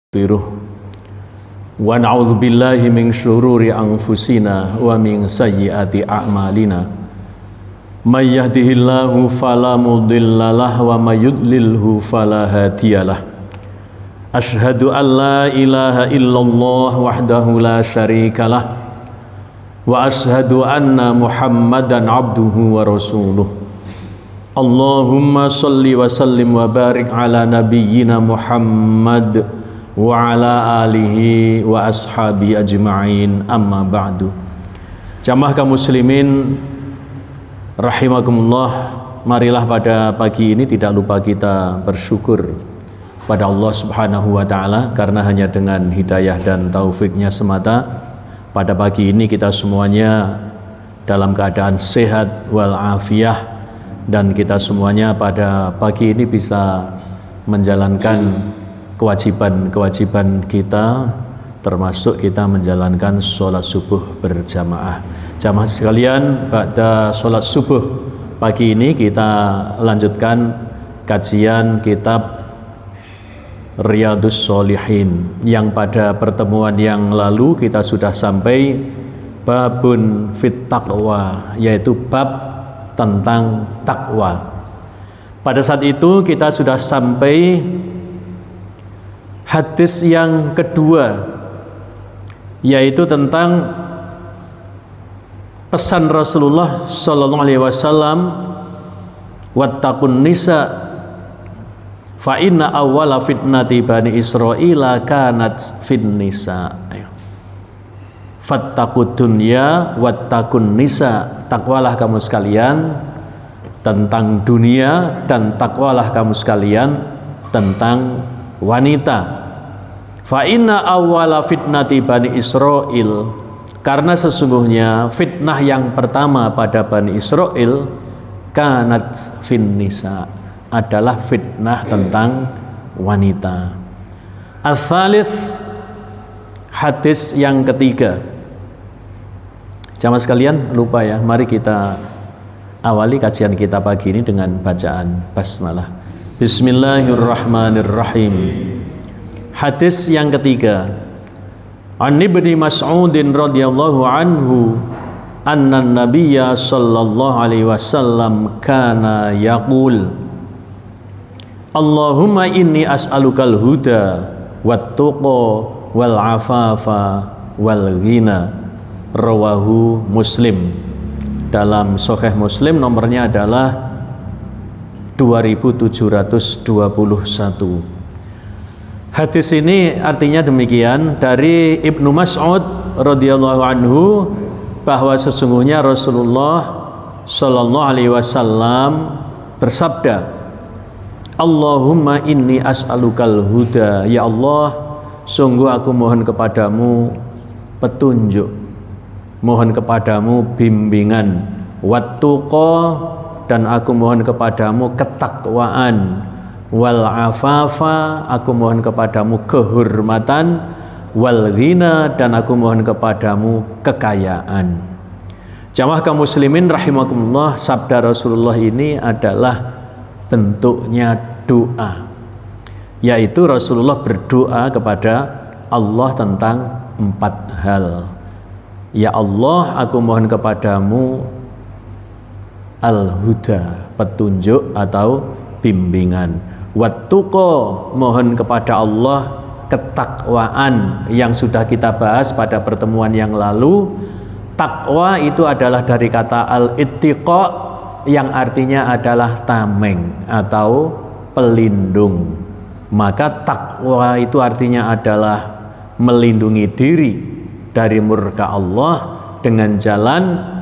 Firuh wa na'udzu billahi min syururi anfusina wa min sayyiati a'malina may yahdihillahu fala mudhillalah wa may yudlilhu fala hadiyalah asyhadu an la ilaha illallah wahdahu la syarikalah wa asyhadu anna muhammadan abduhu wa rasuluh. Allahumma salli wa sallim wa barik ala nabiyyina Muhammad wa ala alihi wa ashabi ajma'in, amma ba'du. Jamaah kaum muslimin rahimakumullah, marilah pada pagi ini tidak lupa kita bersyukur pada Allah Subhanahu wa ta'ala, karena hanya dengan hidayah dan taufiknya semata pada pagi ini kita semuanya dalam keadaan sehat walafiat, dan kita semuanya pada pagi ini bisa menjalankan kewajiban-kewajiban kita, termasuk kita menjalankan sholat subuh berjamaah. Jamaah sekalian, pada sholat subuh pagi ini kita lanjutkan kajian kitab Riyadhus Shalihin, yang pada pertemuan yang lalu kita sudah sampai babun fit taqwa, yaitu bab tentang takwa. Pada saat itu kita sudah sampai hadis yang kedua, yaitu tentang pesan Rasulullah sallallahu alaihi wasallam, wattaqun nisa fa inna awwala fitnati bani Israila kanat fin nisa. Fattaqud dunya wattaqun nisa, takwalah kamu sekalian tentang dunia, dan takwalah kamu sekalian tentang wanita. Fa inna awwala fitnati bani Israil, karena sesungguhnya fitnah yang pertama pada Bani Israil kanat fin nisa, adalah fitnah tentang wanita. Ats-tsalits, hadis yang ketiga. Jamaah sekalian, lupa ya, mari kita awali kajian kita pagi ini dengan bacaan basmalah. Bismillahirrahmanirrahim. Hadis yang ketiga. An Ibnu Mas'udin radhiyallahu anhu anna nabiyya sallallahu alaihi wasallam kana yaqul Allahumma inni as'alukal huda wat tuqa wal afafa wal ghina. Rawahu Muslim. Dalam Sahih Muslim nomornya adalah 2721. Hadis ini artinya demikian, dari Ibnu Mas'ud radhiyallahu anhu, bahwa sesungguhnya Rasulullah sallallahu alaihi wasallam bersabda, Allahumma inni as'alukal huda, ya Allah, sungguh aku mohon kepadamu petunjuk, mohon kepadamu bimbingan, wattuqa, dan aku mohon kepadamu ketakwaan, wal afafa, aku mohon kepadamu kehormatan, wal ghina, dan aku mohon kepadamu kekayaan. Jamaah kaum muslimin rahimakumullah, sabda Rasulullah ini adalah bentuknya doa, yaitu Rasulullah berdoa kepada Allah tentang 4 hal. Ya Allah, aku mohon kepadamu al-huda, petunjuk atau bimbingan. Wattuqa, mohon kepada Allah ketakwaan, yang sudah kita bahas pada pertemuan yang lalu. Takwa itu adalah dari kata al-ittiqa, yang artinya adalah tameng atau pelindung. Maka takwa itu artinya adalah melindungi diri dari murka Allah dengan jalan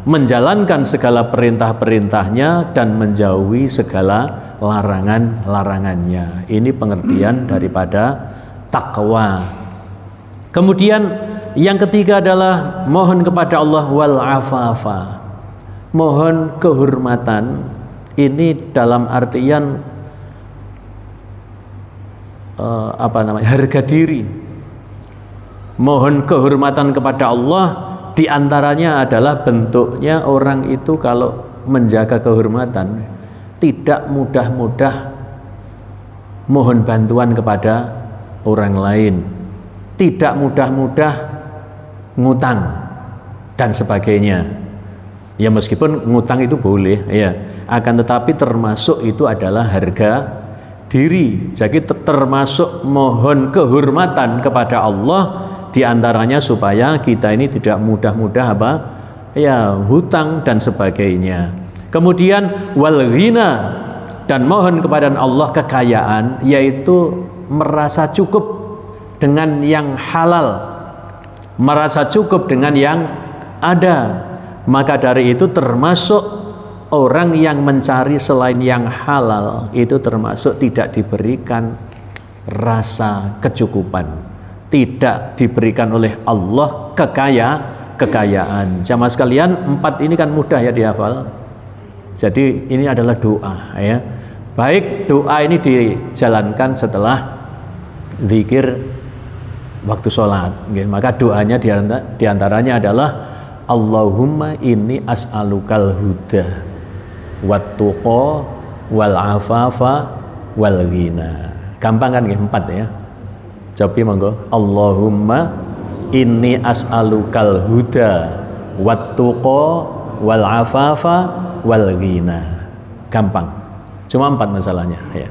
menjalankan segala perintah-perintahnya dan menjauhi segala larangan-larangannya. Ini pengertian daripada takwa. Kemudian yang ketiga adalah mohon kepada Allah wal afafa, mohon kehormatan. Ini dalam artian harga diri. Mohon kehormatan kepada Allah, diantaranya adalah bentuknya orang itu kalau menjaga kehormatan tidak mudah-mudah mohon bantuan kepada orang lain, tidak mudah-mudah ngutang dan sebagainya. Ya meskipun ngutang itu boleh ya, akan tetapi termasuk itu adalah harga diri. Jadi termasuk mohon kehormatan kepada Allah, diantaranya supaya kita ini tidak mudah-mudah apa ya hutang dan sebagainya. Kemudian wal ghina, dan mohon kepada Allah kekayaan, yaitu merasa cukup dengan yang halal, merasa cukup dengan yang ada. Maka dari itu termasuk orang yang mencari selain yang halal itu termasuk tidak diberikan rasa kecukupan, tidak diberikan oleh Allah kekayaan. Jamaah sekalian, 4 ini kan mudah ya dihafal. Jadi ini adalah doa ya. Baik, doa ini dijalankan setelah zikir waktu sholat. Maka doanya diantaranya adalah Allahumma inni as'alukal huda wat tuqa wal afafa wal ghina. Gampang kan nggih 4 ya. Jawab monggo. Allahumma inni as'alukal huda wat tuqa wal afafa wal ghina. Gampang. Cuma 4 masalahnya ya.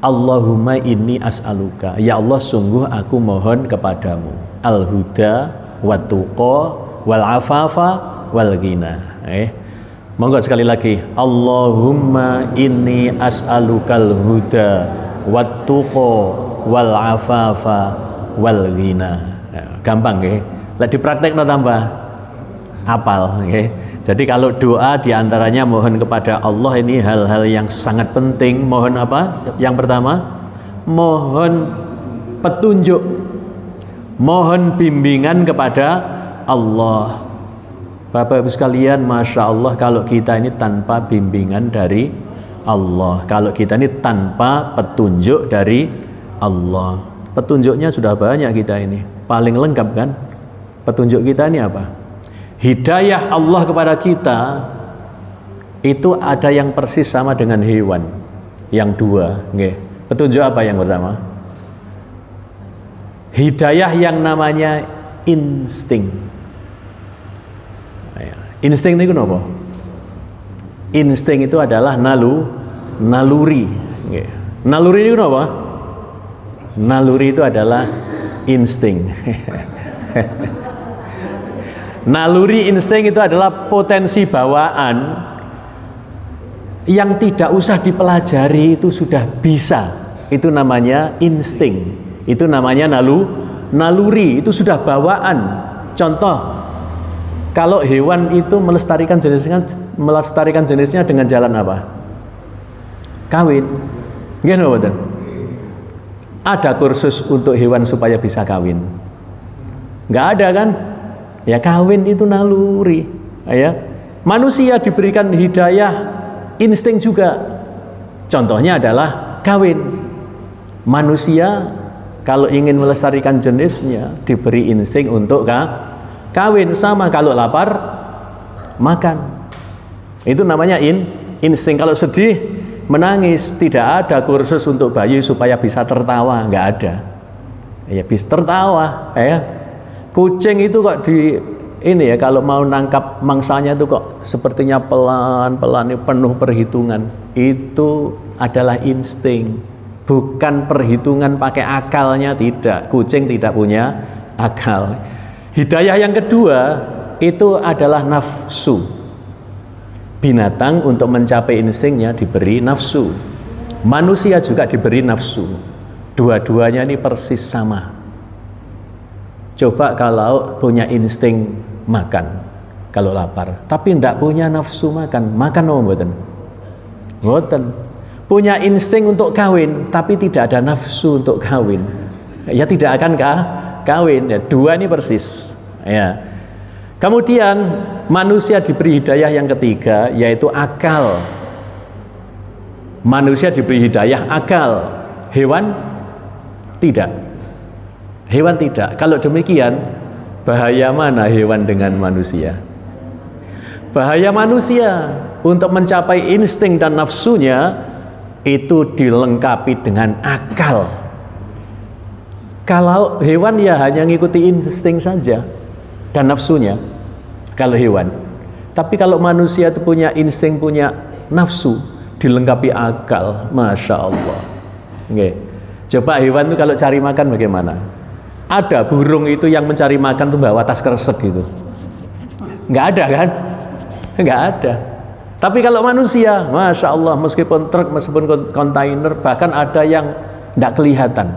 Allahumma inni as'aluka, ya Allah sungguh aku mohon kepadamu al huda wat tuqa wal afafa wal ghina. Monggo sekali lagi. Allahumma inni as'alukal huda wat tuqa wal afafa wal ghina. Gampang nggih. Lek dipraktekno tambah apal nggih. Jadi kalau doa diantaranya mohon kepada Allah ini hal-hal yang sangat penting. Mohon apa? Yang pertama, mohon petunjuk, mohon bimbingan kepada Allah. Bapak Ibu sekalian, Masya Allah, kalau kita ini tanpa bimbingan dari Allah, kalau kita ini tanpa petunjuk dari Allah, petunjuknya sudah banyak kita ini, paling lengkap kan? Petunjuk kita ini apa? Hidayah Allah kepada kita itu ada yang persis sama dengan hewan. Yang dua, nggih. Petunjuk apa yang pertama? Hidayah yang namanya insting. Insting itu apa? Insting itu adalah naluri. Naluri itu apa? Naluri itu adalah insting. Naluri insting itu adalah potensi bawaan yang tidak usah dipelajari, itu sudah bisa. Itu namanya insting. Itu namanya naluri, itu sudah bawaan. Contoh, kalau hewan itu melestarikan jenisnya dengan jalan apa? Kawin. Nggih napa mboten? Ada kursus untuk hewan supaya bisa kawin? Nggak ada kan? Ya kawin itu naluri. Ya. Manusia diberikan hidayah insting juga. Contohnya adalah kawin. Manusia kalau ingin melestarikan jenisnya diberi insting untuk kawin. Sama kalau lapar makan. Itu namanya insting. Kalau sedih menangis. Tidak ada kursus untuk bayi supaya bisa tertawa, nggak ada. Ya bisa tertawa ya. Kucing itu kok ini ya, kalau mau nangkap mangsanya itu kok sepertinya pelan-pelan, penuh perhitungan. Itu adalah insting, bukan perhitungan pakai akalnya, tidak. Kucing tidak punya akal. Hidayah yang kedua itu adalah nafsu. Binatang untuk mencapai instingnya diberi nafsu. Manusia juga diberi nafsu. Dua-duanya ini persis sama. Coba kalau punya insting makan kalau lapar, tapi tidak punya nafsu makan apa mboten? Mboten. Punya insting untuk kawin, tapi tidak ada nafsu untuk kawin, ya tidak akan kawin. Ya, dua ini persis. Ya. Kemudian manusia diberi hidayah yang ketiga, yaitu akal. Manusia diberi hidayah akal, hewan tidak. Hewan tidak. Kalau demikian, bahaya mana hewan dengan manusia? Bahaya manusia untuk mencapai insting dan nafsunya itu dilengkapi dengan akal. Kalau hewan ya hanya ngikuti insting saja dan nafsunya, kalau hewan. Tapi kalau manusia itu punya insting, punya nafsu, dilengkapi akal, Masya Allah. Oke. Coba hewan itu kalau cari makan bagaimana? Ada burung itu yang mencari makan tuh bawa tas kresek gitu. Nggak ada kan? Nggak ada. Tapi kalau manusia, Masya Allah, meskipun truk, meskipun kontainer, bahkan ada yang nggak kelihatan,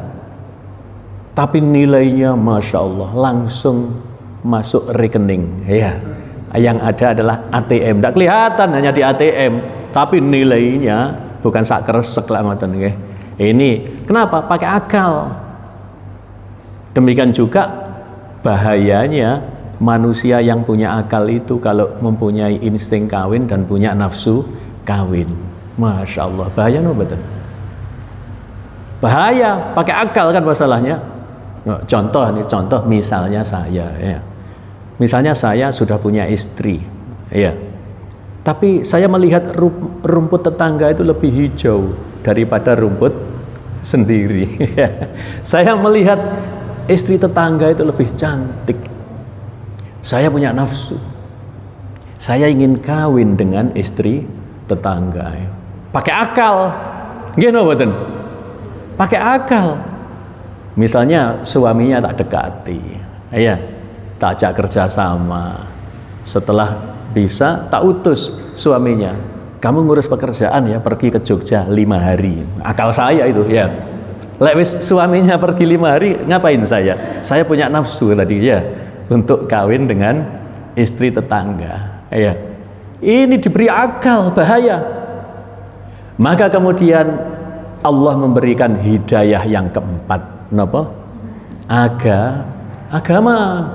tapi nilainya Masya Allah langsung masuk rekening. Ya, yang ada adalah ATM, nggak kelihatan, hanya di ATM, tapi nilainya bukan sak kresek lah ngoten nggih. Ini kenapa? Pakai akal. Demikian juga bahayanya manusia yang punya akal itu kalau mempunyai insting kawin dan punya nafsu kawin. Masya Allah, bahaya no betul. Bahaya, pakai akal kan masalahnya. Contoh misalnya saya, ya. Misalnya saya sudah punya istri, ya. Tapi saya melihat rumput tetangga itu lebih hijau daripada rumput sendiri. Saya melihat istri tetangga itu lebih cantik. Saya punya nafsu. Saya ingin kawin dengan istri tetangga. Pakai akal. Gimana mboten? Pakai akal. Misalnya suaminya tak dekati, ya, tak ajak kerja sama. Setelah bisa tak utus suaminya, kamu ngurus pekerjaan ya, pergi ke Jogja 5 hari. Akal saya itu, ya. Lewis suaminya pergi 5 hari, ngapain saya? Saya punya nafsu tadi, ya, untuk kawin dengan istri tetangga, ya. Ini diberi akal, bahaya. Maka kemudian Allah memberikan hidayah yang keempat. Napa? Agama.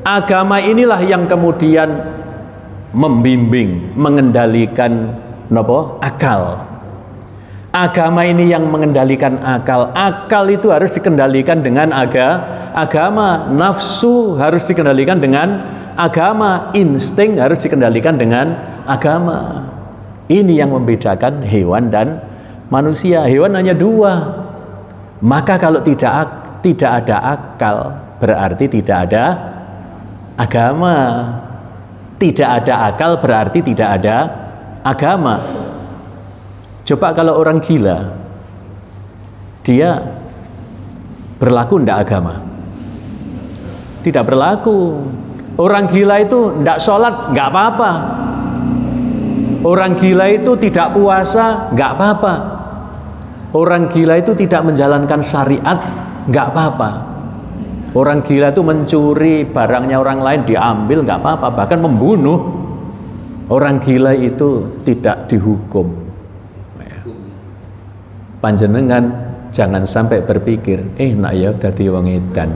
Agama inilah yang kemudian membimbing, mengendalikan napa? Akal. Agama ini yang mengendalikan akal. Akal itu harus dikendalikan dengan agama. Nafsu harus dikendalikan dengan agama. Insting harus dikendalikan dengan agama. Ini yang membedakan hewan dan manusia. Hewan hanya 2. Maka kalau tidak ada akal, berarti tidak ada agama. Tidak ada akal berarti tidak ada agama. Coba kalau orang gila, dia berlaku tidak agama? Tidak berlaku. Orang gila itu tidak sholat, nggak apa-apa. Orang gila itu tidak puasa, nggak apa-apa. Orang gila itu tidak menjalankan syariat, nggak apa-apa. Orang gila itu mencuri barangnya orang lain, diambil, nggak apa-apa. Bahkan membunuh, orang gila itu tidak dihukum. Panjenengan jangan sampai berpikir, nak ya dadi wong edan.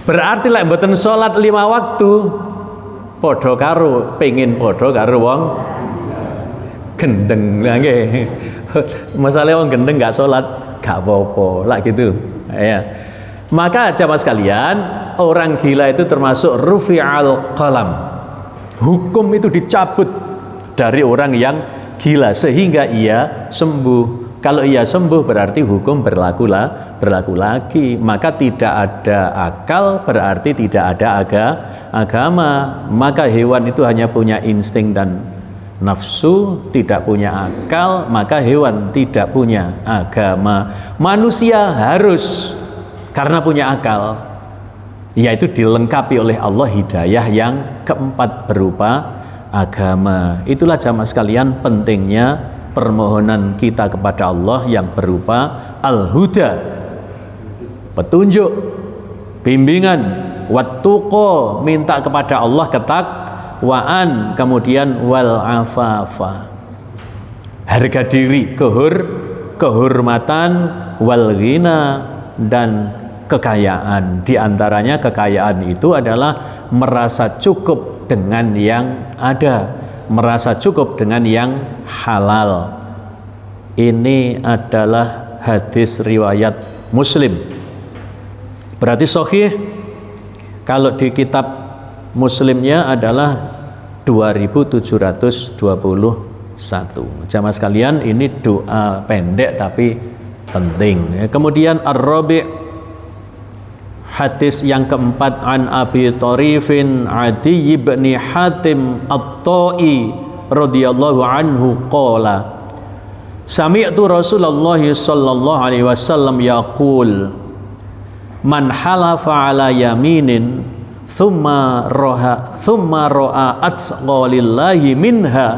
Berarti lek mboten salat 5 waktu, padha karo pengin padha karo wong gendeng. Nggih. Masalah wong gendeng gak salat gak apa-apa, lah gitu. Ya. Maka jamaah sekalian, orang gila itu termasuk rufi'al qalam. Hukum itu dicabut dari orang yang gila sehingga ia sembuh. Kalau ia sembuh berarti hukum berlaku lagi. Maka tidak ada akal berarti tidak ada agama. Maka hewan itu hanya punya insting dan nafsu, tidak punya akal, maka hewan tidak punya agama. Manusia harus, karena punya akal, yaitu dilengkapi oleh Allah hidayah yang keempat berupa agama. Itulah jamaah sekalian pentingnya permohonan kita kepada Allah yang berupa al-huda, petunjuk, bimbingan, wattuqa, minta kepada Allah ketakwaan, kemudian wal afafa, harga diri, kehormatan, wal ghina, dan kekayaan. Di antaranya kekayaan itu adalah merasa cukup dengan yang ada, merasa cukup dengan yang halal. Ini adalah hadis riwayat Muslim. Berarti sahih. Kalau di kitab Muslimnya adalah 2721. Jamaah sekalian, ini doa pendek tapi penting. Kemudian ar-rabi' hadis yang keempat, an Abi Tharifin Adi bin Hatim At-Ta'i radhiyallahu anhu qala sami'tu Rasulullah sallallahu alaihi wasallam yaqul man halafa ala yaminin thumma ra'a atqalillahi minha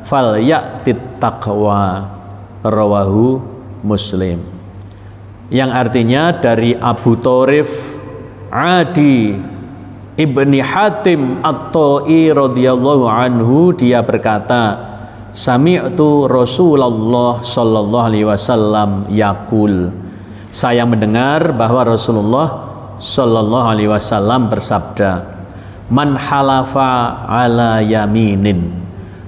falyatit taqwa, rawahu Muslim. Yang artinya dari Abu Tharif Adi ibni Hatim At-Ta'i radhiyallahu anhu, dia berkata, sami'tu Rasulullah sallallahu alaihi wasallam yaqul, saya mendengar bahwa Rasulullah sallallahu alaihi wasallam bersabda, man halafa ala yaminin,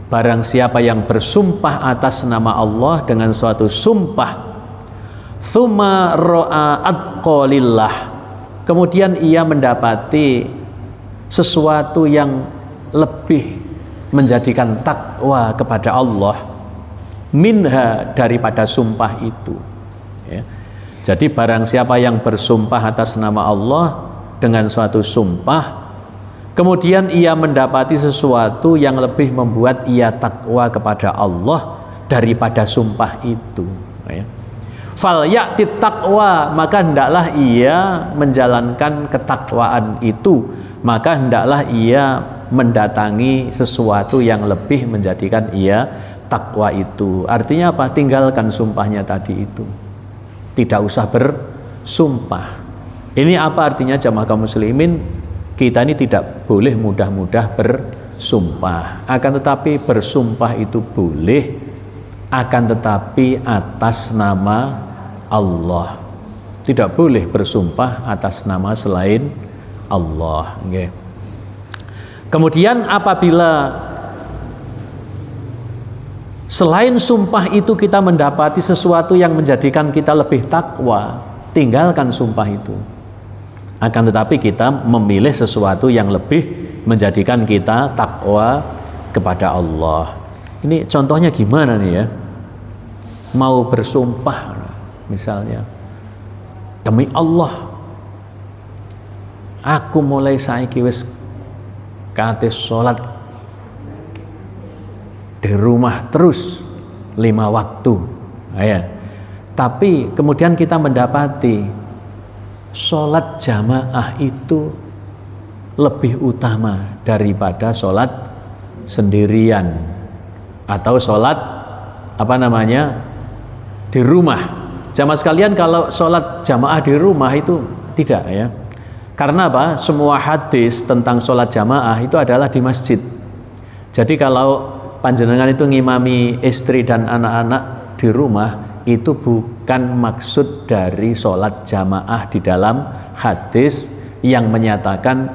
barang siapa yang bersumpah atas nama Allah dengan suatu sumpah, thumma ra'a atqalillah, kemudian ia mendapati sesuatu yang lebih menjadikan takwa kepada Allah, minha, daripada sumpah itu, ya. Jadi barang siapa yang bersumpah atas nama Allah dengan suatu sumpah, kemudian ia mendapati sesuatu yang lebih membuat ia takwa kepada Allah daripada sumpah itu, ya. Fal ya'tit taqwa, maka hendaklah ia menjalankan ketakwaan itu, maka hendaklah ia mendatangi sesuatu yang lebih menjadikan ia takwa itu. Artinya apa? Tinggalkan sumpahnya tadi itu, tidak usah bersumpah. Ini apa artinya jamaah kaum muslimin? Kita ini tidak boleh mudah-mudah bersumpah, akan tetapi bersumpah itu boleh, akan tetapi atas nama Allah. Tidak boleh bersumpah atas nama selain Allah. Okay. Kemudian apabila selain sumpah itu kita mendapati sesuatu yang menjadikan kita lebih takwa, tinggalkan sumpah itu. Akan tetapi kita memilih sesuatu yang lebih menjadikan kita takwa kepada Allah. Ini contohnya gimana nih ya? Mau bersumpah misalnya, demi Allah aku mulai saiki wis kate sholat di rumah terus 5 waktu, ya. Tapi kemudian kita mendapati sholat jamaah itu lebih utama daripada sholat sendirian atau sholat di rumah. Jamaah sekalian, kalau sholat jamaah di rumah itu tidak, ya. Karena apa? Semua hadis tentang sholat jamaah itu adalah di masjid. Jadi kalau panjenengan itu ngimami istri dan anak-anak di rumah, itu bukan maksud dari sholat jamaah di dalam hadis yang menyatakan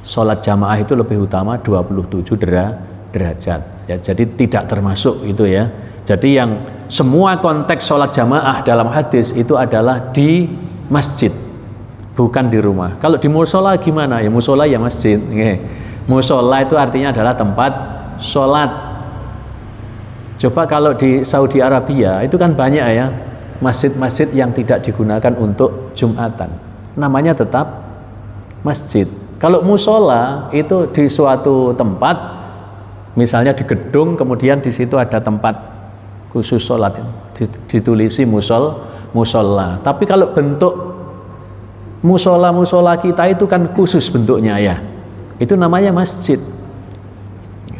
sholat jamaah itu lebih utama 27 derajat, ya. Jadi tidak termasuk itu, ya. Jadi yang semua konteks sholat jamaah dalam hadis itu adalah di masjid, bukan di rumah. Kalau di musola gimana? Ya musola ya masjid. Musola itu artinya adalah tempat sholat. Coba kalau di Saudi Arabia itu kan banyak, ya, masjid-masjid yang tidak digunakan untuk Jumatan, namanya tetap masjid. Kalau musola itu di suatu tempat, misalnya di gedung, kemudian di situ ada tempat khusus sholat, ditulisi musola. Tapi kalau bentuk musola kita itu kan khusus bentuknya, ya, itu namanya masjid.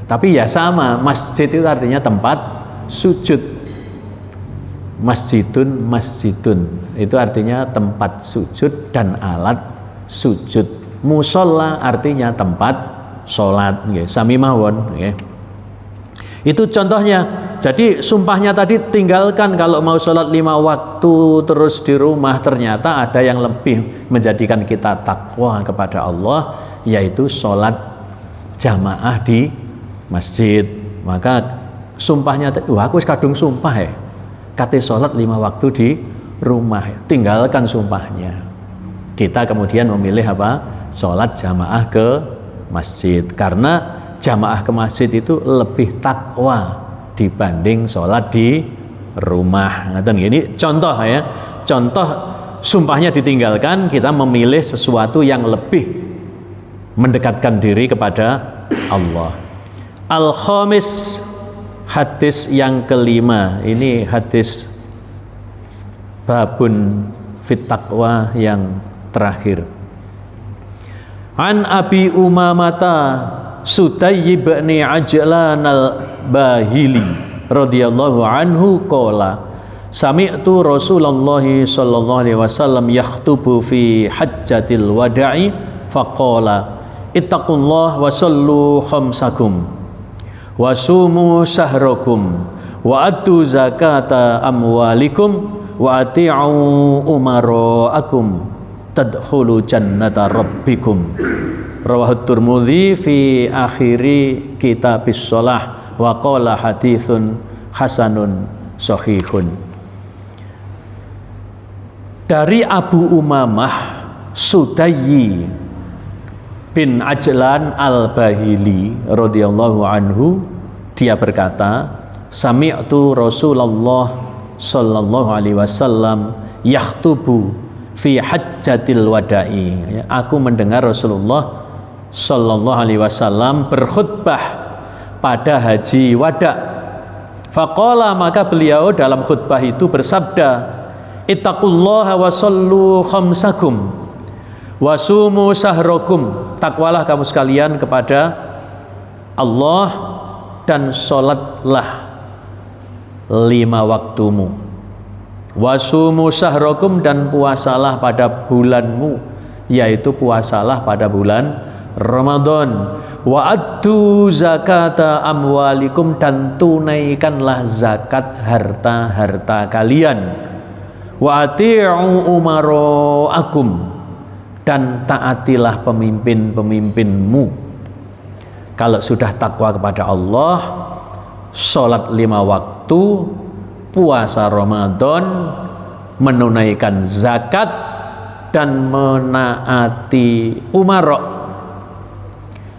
Tapi ya sama, masjid itu artinya tempat sujud. Masjidun itu artinya tempat sujud dan alat sujud. Musola artinya tempat sholat, sami mawon. Itu contohnya. Jadi sumpahnya tadi tinggalkan kalau mau sholat 5 waktu terus di rumah, ternyata ada yang lebih menjadikan kita takwa kepada Allah, yaitu sholat jamaah di masjid. Maka sumpahnya, aku kadung sumpah ya, kate sholat 5 waktu di rumah, tinggalkan sumpahnya. Kita kemudian memilih apa? Sholat jamaah ke masjid, karena jamaah ke masjid itu lebih takwa dibanding sholat di rumah. Ini contoh ya, contoh sumpahnya ditinggalkan, kita memilih sesuatu yang lebih mendekatkan diri kepada Allah. Al-khamis, hadis yang kelima, ini hadis babun fit taqwa yang terakhir. An Abi Umamata Sudayy bin Ajlan al-Bahili radhiyallahu anhu qala sami'tu Rasulullah sallallahu alaihi wasallam yakhutubu fi hajjatil wada'i faqala ittaqullah wa sallu khamsakum wa sumu syahrakum wa atu zakata amwalikum wa ati'u umara'akum tadkhulu jannata rabbikum. Rawahu Tirmidzi fi akhiri kitabis shalah wa qala haditsun hasanun sahihun. Dari Abu Umamah Sudayy bin Ajlan al-Bahili radhiyallahu anhu, dia berkata, sami'tu Rasulullah sallallahu alaihi wasallam yakhtubu fi hajjatil wada'i. Aku mendengar Rasulullah sallallahu alaihi wasallam berkhutbah pada haji wada. Faqala, maka beliau dalam khutbah itu bersabda, ittaqullaha wa sallu khamsakum wa sumu syahrakum. Takwalah kamu sekalian kepada Allah dan salatlah 5 waktumu. Wasumu syahrakum, dan puasalah pada bulanmu, yaitu puasalah pada bulan Ramadan. Wa addu zakata amwalikum, dan tunaikanlah zakat harta-harta kalian. Wa ati'u umara'akum, dan taatilah pemimpin-pemimpinmu. Kalau sudah takwa kepada Allah, sholat 5 waktu, puasa Ramadan, menunaikan zakat, dan menaati umara,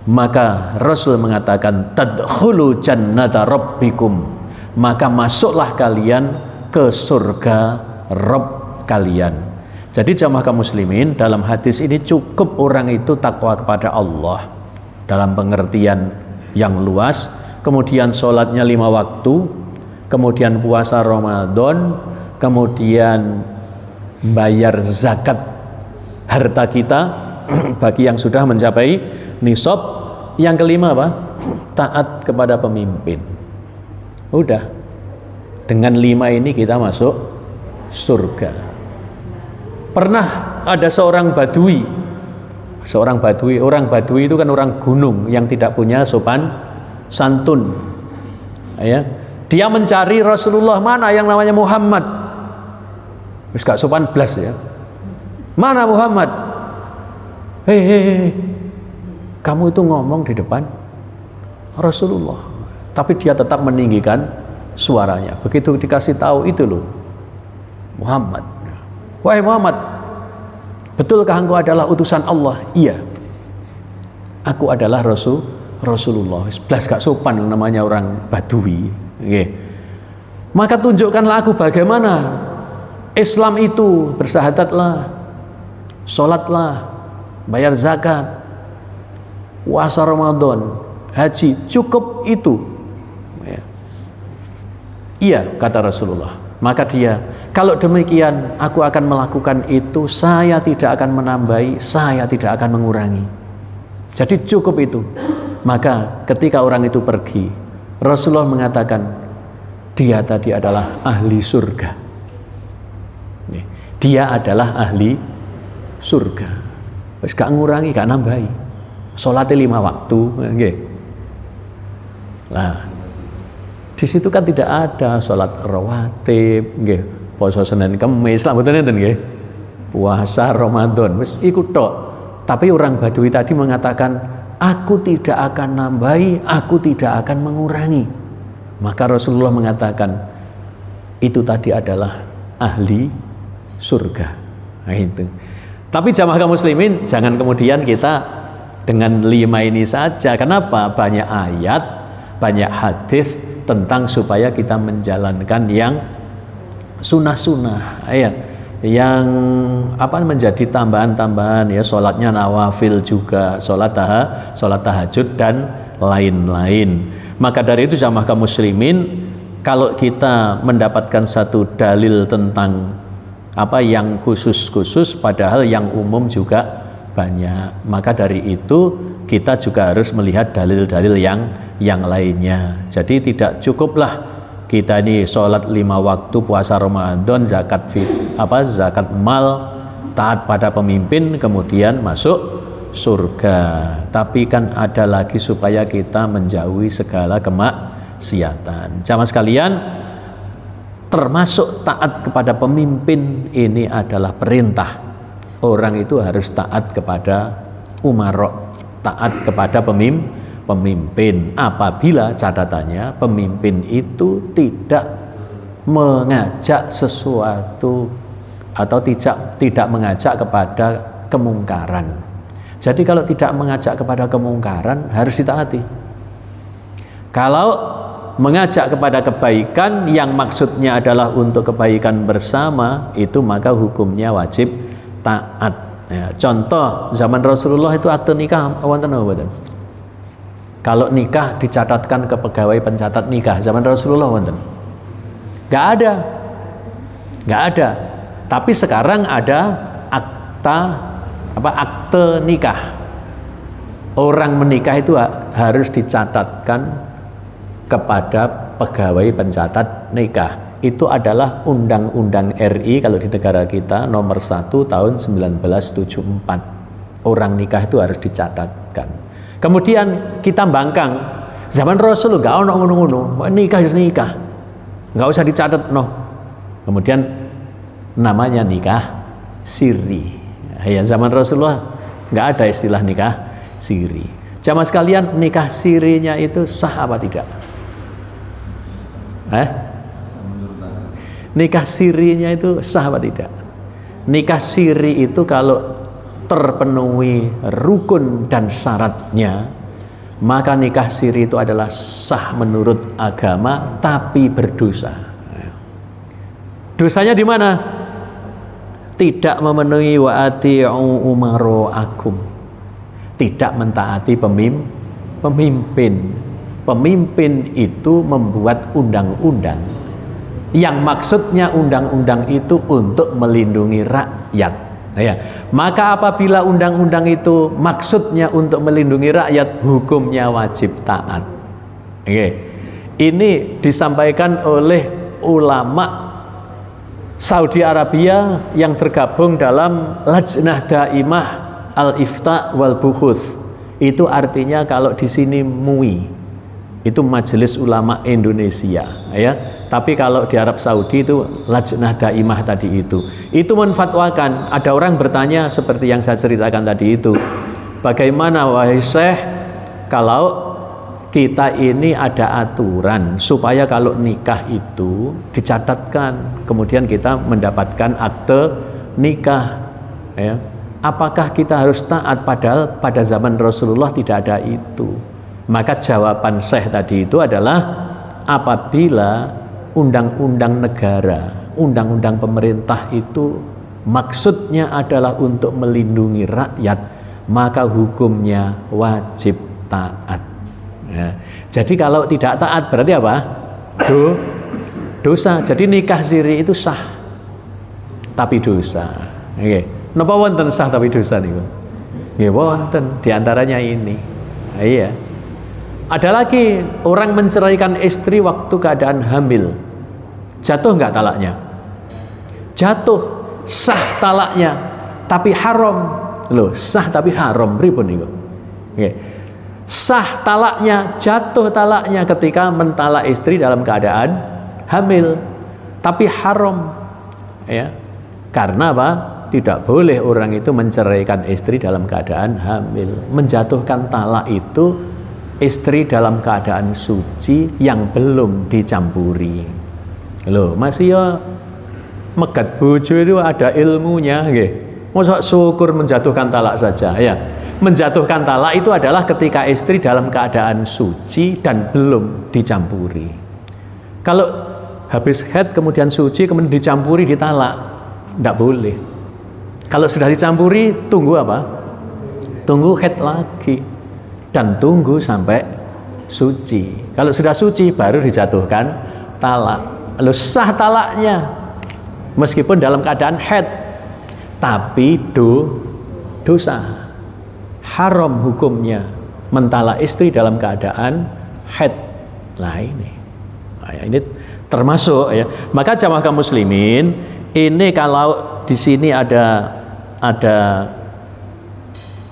maka Rasul mengatakan tadkhulu jannata rabbikum, maka masuklah kalian ke surga Rabb kalian. Jadi jamaah kaum muslimin, dalam hadis ini cukup orang itu takwa kepada Allah dalam pengertian yang luas, kemudian sholatnya 5 waktu, kemudian puasa Ramadan, kemudian bayar zakat harta kita bagi yang sudah mencapai nisab. Yang kelima apa? Taat kepada pemimpin. Udah, dengan 5 ini kita masuk surga. Pernah ada seorang badui, orang badui itu kan orang gunung yang tidak punya sopan santun, ya. Dia mencari Rasulullah, mana yang namanya Muhammad. Wis gak sopan blas ya. Mana Muhammad? Hei, kamu itu ngomong di depan Rasulullah, tapi dia tetap meninggikan suaranya. Begitu dikasih tahu, itu loh Muhammad. Wahai Muhammad, betulkah engkau adalah utusan Allah? Iya, aku adalah Rasulullah. Blas gak sopan yang namanya orang badui. Okay. Maka tunjukkanlah aku bagaimana Islam itu. Bersahadatlah, sholatlah, bayar zakat, puasa Ramadan, haji, cukup itu. Iya, kata Rasulullah. Maka dia, kalau demikian aku akan melakukan itu, saya tidak akan menambahi, saya tidak akan mengurangi. Jadi cukup itu. Maka ketika orang itu pergi, Rasulullah mengatakan dia tadi adalah ahli surga. Dia adalah ahli surga. Wis gak ngurangi, gak nambahi. Salatnya 5 waktu, nggih. Nah, di situ kan tidak ada salat rawatib, nggih, puasa Senin Kamis, lah mboten enten nggih. Puasa Ramadan, wis iku tok. Tapi orang Badui tadi mengatakan, aku tidak akan nambahi, aku tidak akan mengurangi. Maka Rasulullah mengatakan, itu tadi adalah ahli surga. Nah itu. Tapi jamaah kaum muslimin, jangan kemudian kita dengan 5 ini saja. Kenapa? Banyak ayat, banyak hadis tentang supaya kita menjalankan yang sunnah-sunnah ya, yang menjadi tambahan-tambahan ya, sholatnya nawafil juga, sholat tahajud dan lain-lain. Maka dari itu jamaah kaum muslimin, kalau kita mendapatkan satu dalil tentang yang khusus-khusus padahal yang umum juga banyak, maka dari itu kita juga harus melihat dalil-dalil yang lainnya. Jadi tidak cukuplah kita ini sholat 5 waktu, puasa Ramadan, zakat mal, taat pada pemimpin, kemudian masuk surga. Tapi kan ada lagi supaya kita menjauhi segala kemaksiatan. Jamaah sekalian, termasuk taat kepada pemimpin ini adalah perintah. Orang itu harus taat kepada umara, taat kepada pemimpin. Apabila catatannya pemimpin itu tidak mengajak sesuatu atau tidak mengajak kepada kemungkaran. Jadi kalau tidak mengajak kepada kemungkaran harus ditaati. Kalau mengajak kepada kebaikan yang maksudnya adalah untuk kebaikan bersama, itu maka hukumnya wajib taat ya. Contoh zaman Rasulullah itu akte nikah wonten apa mboten? Kalau nikah dicatatkan ke pegawai pencatat nikah zaman Rasulullah wonten? Nggak ada. Tapi sekarang ada akte nikah. Orang menikah itu harus dicatatkan kepada pegawai pencatat nikah. Itu adalah Undang-Undang RI kalau di negara kita nomor 1 tahun 1974. Orang nikah itu harus dicatatkan. Kemudian kita bangkang, zaman Rasul gak ono ngono-ngono, nikah nggak usah dicatat no. Kemudian namanya nikah siri. Ya, zaman Rasulullah nggak ada istilah nikah siri. Jamaah sekalian, nikah sirinya itu sah apa tidak? Nikah sirinya itu sah apa tidak? Nikah siri itu kalau terpenuhi rukun dan syaratnya, maka nikah siri itu adalah sah menurut agama, tapi berdosa. Dosanya di mana? Tidak memenuhi wa ati'u umara'akum, tidak mentaati pemimpin. Pemimpin itu membuat undang-undang yang maksudnya undang-undang itu untuk melindungi rakyat ya. Maka apabila undang-undang itu maksudnya untuk melindungi rakyat, hukumnya wajib taat. Oke. Ini disampaikan oleh ulama Saudi Arabia yang tergabung dalam Lajnah Daimah Al-Ifta wal Buhuth. Itu artinya kalau di sini MUI itu Majelis Ulama Indonesia ya. Tapi kalau di Arab Saudi itu Lajnah Daimah tadi itu menfatwakan. Ada orang bertanya seperti yang saya ceritakan tadi itu, bagaimana wahai Syekh kalau kita ini ada aturan supaya kalau nikah itu dicatatkan, kemudian kita mendapatkan akte nikah ya. Apakah kita harus taat padahal pada zaman Rasulullah tidak ada itu? Maka jawaban Syekh tadi itu adalah apabila undang-undang negara, undang-undang pemerintah itu maksudnya adalah untuk melindungi rakyat, maka hukumnya wajib taat ya. Jadi kalau tidak taat berarti apa? Dosa. Jadi nikah siri itu sah tapi dosa. Oke. Napa wonten sah tapi dosa niku? Nggih wonten, diantaranya ini. Iya. Ada lagi orang menceraikan istri waktu keadaan hamil. Jatuh enggak talaknya? Jatuh, sah talaknya, tapi haram. Loh, sah tapi haram pripun niku? Nggih. Sah talaknya, jatuh talaknya ketika mentalak istri dalam keadaan hamil, tapi haram. Ya. Karena apa? Tidak boleh orang itu menceraikan istri dalam keadaan hamil. Menjatuhkan talak itu istri dalam keadaan suci yang belum dicampuri. Loh, masih ya megat bojo itu ada ilmunya nggih. Mosok syukur menjatuhkan talak saja ya. Menjatuhkan talak itu adalah ketika istri dalam keadaan suci dan belum dicampuri. Kalau habis haid kemudian suci kemudian dicampuri ditalak, tidak boleh. Kalau sudah dicampuri tunggu apa? Tunggu haid lagi dan tunggu sampai suci. Kalau sudah suci baru dijatuhkan talak. Lalu sah talaknya meskipun dalam keadaan haid, tapi dosa. Haram hukumnya mentalak istri dalam keadaan haid. Nah ini termasuk ya. Maka jamaah kaum muslimin, ini kalau di sini ada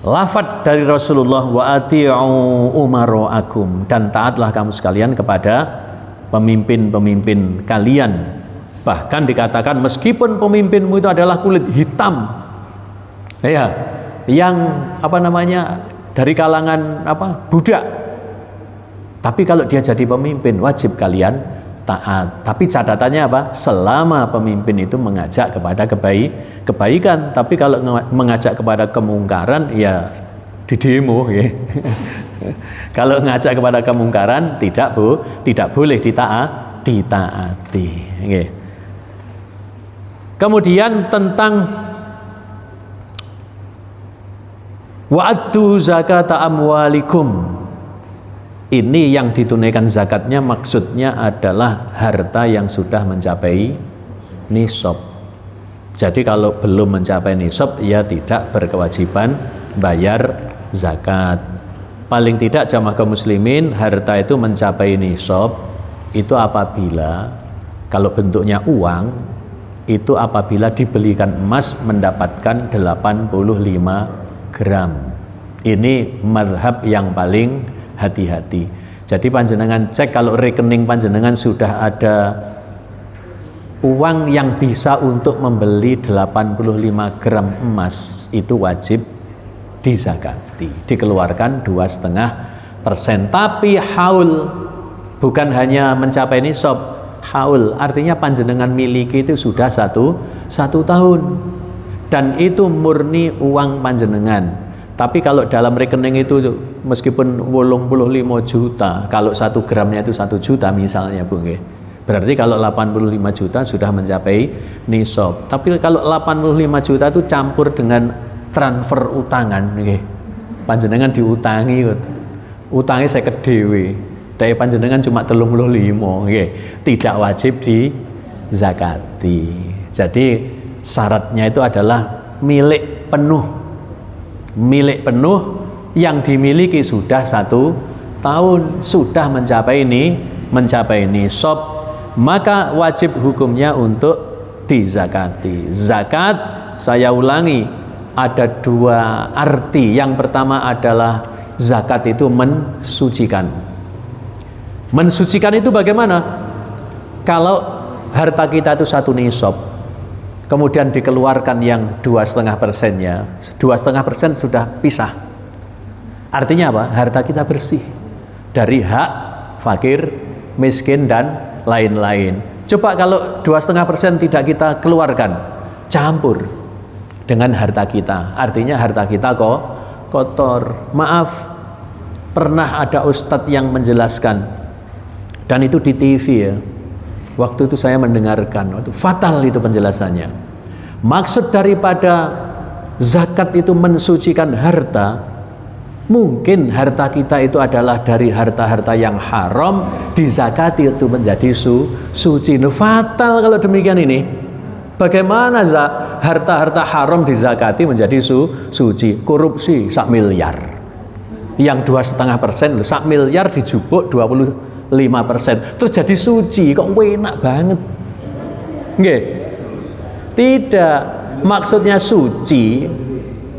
lafadz dari Rasulullah, wa ati'u umara'akum, dan taatlah kamu sekalian kepada pemimpin-pemimpin kalian. Bahkan dikatakan meskipun pemimpinmu itu adalah kulit hitam, ya, yang dari kalangan budak, tapi kalau dia jadi pemimpin wajib kalian taat. Tapi catatannya apa? Selama pemimpin itu mengajak kepada kebaikan. Tapi kalau mengajak kepada kemungkaran, ya di demo ya. Kalau mengajak kepada kemungkaran tidak boleh ditaati. Okay. Kemudian tentang wa'addu zakata amwalikum. Ini yang ditunaikan zakatnya maksudnya adalah harta yang sudah mencapai nisab. Jadi kalau belum mencapai nisab, ya tidak berkewajiban bayar zakat. Paling tidak jamaah kaum muslimin, harta itu mencapai nisab itu apabila, kalau bentuknya uang, itu apabila dibelikan emas mendapatkan 85 gram. Ini mazhab yang paling hati-hati. Jadi panjenengan cek kalau rekening panjenengan sudah ada uang yang bisa untuk membeli 85 gram emas, itu wajib dizakati, dikeluarkan 2,5%. Tapi haul, bukan hanya mencapai nisab, haul artinya panjenengan miliki itu sudah satu tahun dan itu murni uang panjenengan. Tapi kalau dalam rekening itu meskipun 85 juta, kalau 1 gramnya itu 1 juta misalnya Bu, berarti kalau 85 juta sudah mencapai nisab. Tapi kalau 85 juta itu campur dengan transfer utangan, panjenengan diutangi, utangnya saya kedewe, tapi panjenengan cuma 35, tidak wajib dizakati. Jadi syaratnya itu adalah milik penuh yang dimiliki sudah 1 tahun, sudah mencapai nisab, maka wajib hukumnya untuk dizakati. Zakat, saya ulangi, ada 2 arti. Yang pertama adalah zakat itu mensucikan. Mensucikan itu bagaimana? Kalau harta kita itu 1 nisab, kemudian dikeluarkan yang 2,5%-nya, 2,5% sudah pisah. Artinya apa? Harta kita bersih dari hak fakir, miskin dan lain-lain. Coba kalau 2,5% tidak kita keluarkan, campur dengan harta kita, artinya harta kita kok kotor. Maaf, pernah ada ustadz yang menjelaskan, dan itu di TV ya. Waktu itu saya mendengarkan, itu fatal itu penjelasannya. Maksud daripada zakat itu mensucikan harta, mungkin harta kita itu adalah dari harta-harta yang haram, dizakati itu menjadi suci. Fatal kalau demikian ini. Bagaimana harta-harta haram dizakati menjadi suci? Korupsi 1 miliar. Yang 2,5%, 1 miliar dijupuk 25%, terus jadi suci, kok enak banget. Nggih. Tidak, maksudnya suci,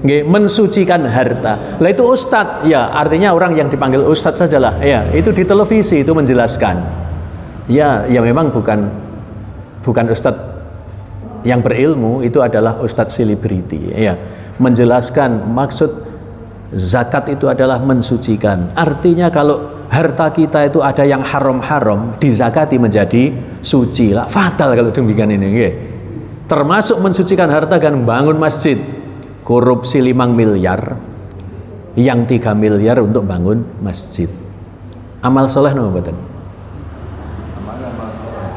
nggih, mensucikan harta. Lah itu ustadz, ya artinya orang yang dipanggil ustadz sajalah. Ya, itu di televisi itu menjelaskan. Ya memang bukan ustadz yang berilmu, itu adalah ustadz selebriti. Ya, menjelaskan maksud zakat itu adalah mensucikan. Artinya kalau harta kita itu ada yang haram-haram, dizakati menjadi suci. Lah fatal kalau demikian ini, nggih. Termasuk mensucikan harta kan bangun masjid. Korupsi 5 miliar, yang 3 miliar untuk bangun masjid. Amal soleh napa mboten?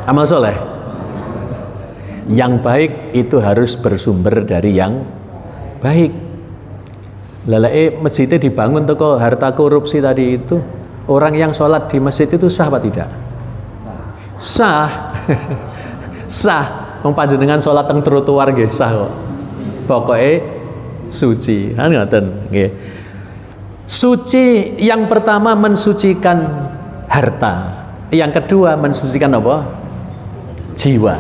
Amal soleh. Yang baik itu harus bersumber dari yang baik. Lelai masjidnya dibangun toko harta korupsi tadi itu, orang yang sholat di masjid itu sah apa tidak? Sah. Sah. Wong panjenengan sholat teng trotoar nggih sah kok. Pokoknya suci. Kan ngoten nggih. Suci yang pertama mensucikan harta. Yang kedua mensucikan apa? Jiwa.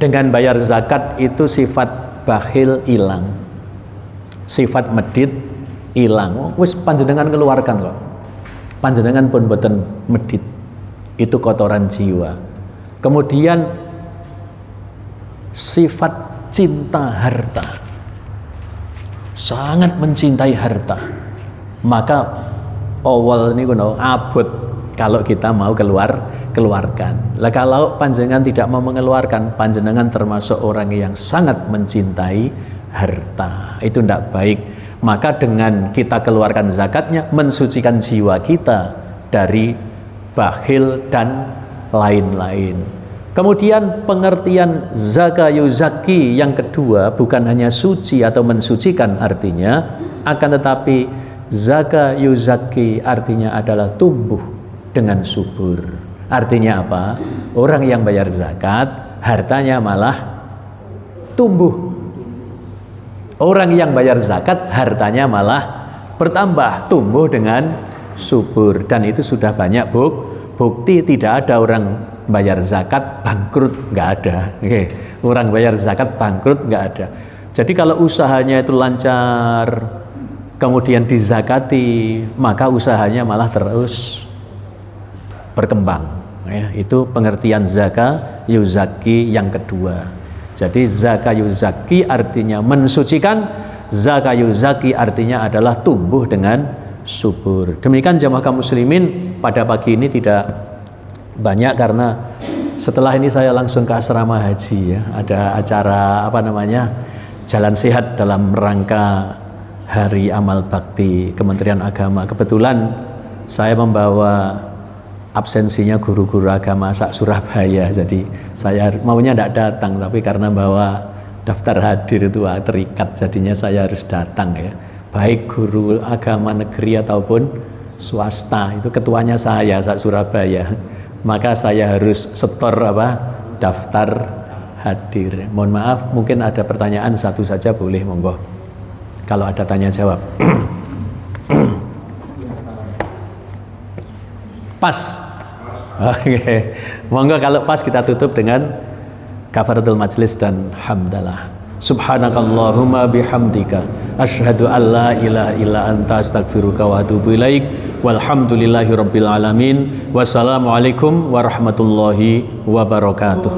Dengan bayar zakat itu sifat bakhil hilang. Sifat medit hilang. Wis panjenengan keluarkan kok. Panjenengan pun boten medit. Itu kotoran jiwa. Kemudian sifat cinta harta. Sangat mencintai harta. Maka awal ini abot kalau kita mau keluarkan. Lah kalau panjenengan tidak mau mengeluarkan, panjenengan termasuk orang yang sangat mencintai harta. Itu tidak baik. Maka dengan kita keluarkan zakatnya, mensucikan jiwa kita dari bakhil dan lain-lain. Kemudian pengertian zaka yuzaki yang kedua bukan hanya suci atau mensucikan artinya, akan tetapi zaka yuzaki artinya adalah tumbuh dengan subur. Artinya apa? Orang yang bayar zakat hartanya malah tumbuh. Orang yang bayar zakat hartanya malah bertambah, tumbuh dengan subur. Dan itu sudah banyak bukti. Tidak ada orang bayar zakat bangkrut, nggak ada. Oke. Orang bayar zakat bangkrut nggak ada. Jadi kalau usahanya itu lancar, kemudian dizakati, maka usahanya malah terus berkembang. Ya, itu pengertian zaka yuzaki yang kedua. Jadi zaka yuzaki artinya mensucikan, zaka yuzaki artinya adalah tumbuh dengan subur. Demikian jamaah kaum muslimin, pada pagi ini tidak banyak karena setelah ini saya langsung ke asrama haji ya. Ada acara jalan sehat dalam rangka Hari Amal Bakti Kementerian Agama. Kebetulan saya membawa absensinya guru-guru agama sak Surabaya, jadi saya maunya tidak datang, tapi karena bawa daftar hadir itu terikat, jadinya saya harus datang ya. Baik guru agama negeri ataupun swasta, itu ketuanya saya sak Surabaya, maka saya harus setor daftar hadir. Mohon maaf, mungkin ada pertanyaan satu saja, boleh monggo kalau ada tanya jawab. Pas. Oke. Monggo kalau pas kita tutup dengan kafaratul majlis dan hamdalah. Subhanakallahumma bihamdika asyhadu an la ilaha illa anta astaghfiruka wa atubu ilaik. Walhamdulillahirabbil alamin. Wassalamualaikum warahmatullahi wabarakatuh.